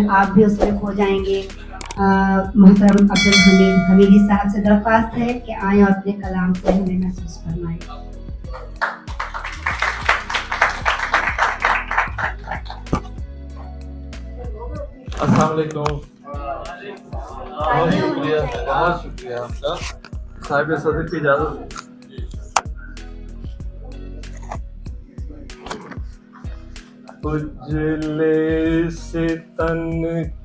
फिर आप भी उसमें खो जाएंगे। मोहतरम अब्दुल हमीदी साहब से दरख्वास्त है कि आए और अपने कलाम से हमें महसूस फरमाएं। अस्सलाम वालेकुम। बहुत शुक्रिया आपका। साहिब सदर की इजाजत। उजले से तन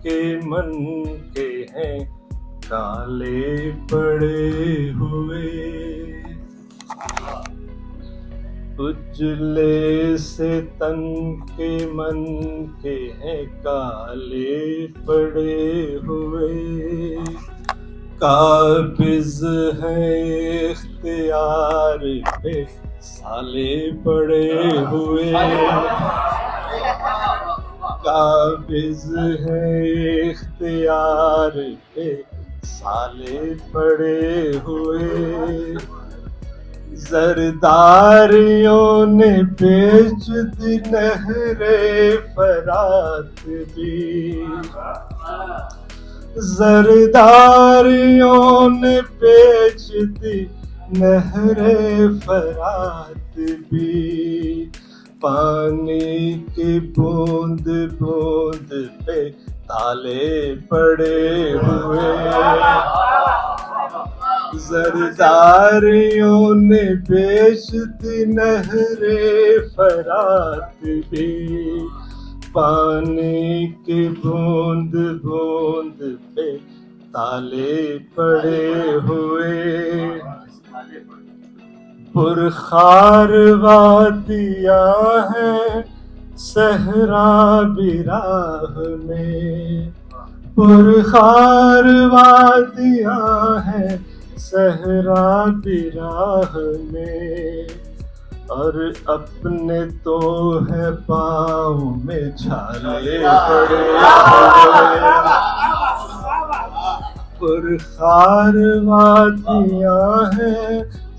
के मन के हैं काले पड़े हुए, उजले से तन के मन के हैं काले पड़े हुए, काबिज हैं इख्तियार पे साले पड़े हुए, काबिज हैं इख्तियार पे साले पड़े हुए, जरदारियों ने बेच दी नहरे फरात भी, जरदारियों ने बेच दी नहरे फरात भी, पानी की बूंद बूंद पे ताले पड़े हुए, जरदारियों ने बेच दी नहरे फरात भी, पानी की बूंद बूंद पे ताले पड़े हुए, पुरखार वादियाँ हैं सहरा बिराह में, पुरखार वादियाँ हैं सहरा बिराह में, और अपने तो है पाँव में छाले पड़े हुए, पुरखार वादियाँ हैं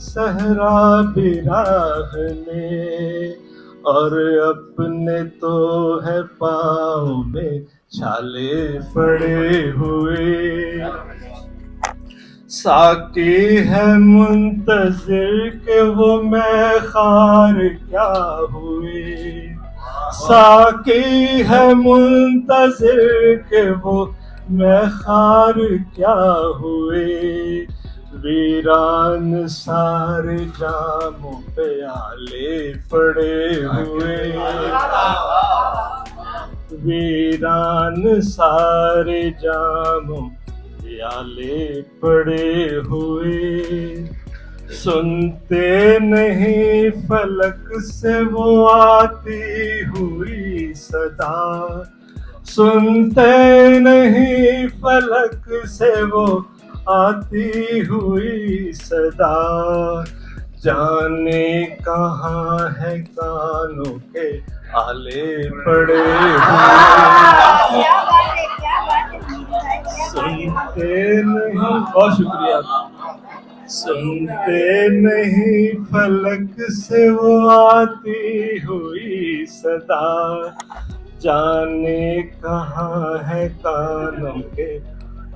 सहरा बिराह में, और अपने तो है पाँव में छाले पड़े हुए, साकी है मुंतज़िर के वो मैं खार क्या हुए, साकी है मुंतज़िर के वो मैं खार क्या हुए, वीरान सारे जामों पे आले पड़े हुए, वीरान सारे जामों पे आले पड़े हुए, सुनते नहीं फलक से वो आती हुई सदा, सुनते नहीं फलक से वो आती हुई सदा, जाने कहाँ है कानों के आले पड़े हुए, सुनते नहीं, बहुत शुक्रिया, सुनते नहीं फलक से वो आती हुई सदा, जाने कहाँ है कानों के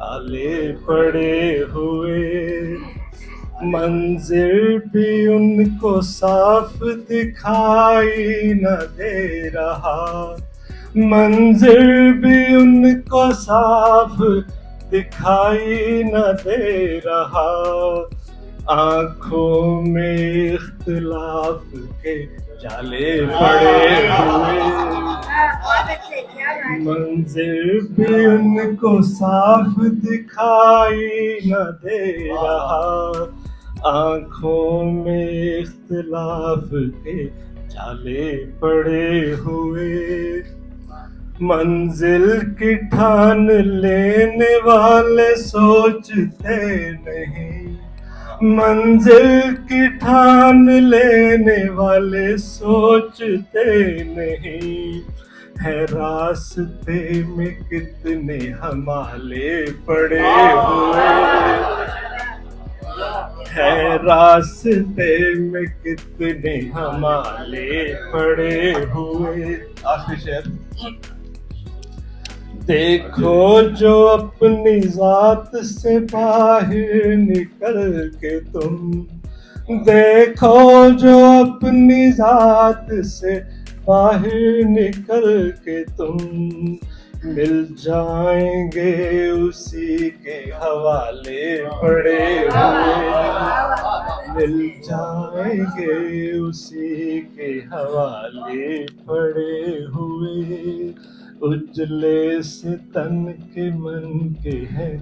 आले पड़े हुए, मंजिल भी उनको साफ दिखाई न दे रहा, मंजिल भी उनको साफ दिखाई न दे रहा, आँखों में इख्तिलाफ के जाले पड़े हुए, मंजिल भी उनको साफ दिखाई न दे रहा, आँखों में इख्तिलाफ के जाले पड़े हुए, मंजिल की ठान लेने वाले सोचते नहीं, मंजिल की ठान लेने वाले सोचते नहीं, है रास्ते में कितने हमाले पड़े हुए, है रास्ते में कितने हमाले पड़े हुए। आखिरी शेर, देखो जो अपनी जात से बाहर निकल के तुम, देखो जो अपनी जात से बाहर निकल के तुम, मिल जाएंगे उसी के हवाले पड़े हुए, मिल जाएंगे उसी के हवाले पड़े हुए। उजले से तन के मन के हैं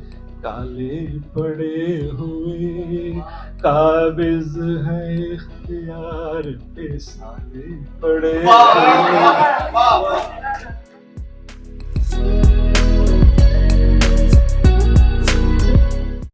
काले पड़े हुए, काबिज है इख्तियार पे सारे पड़े हुए।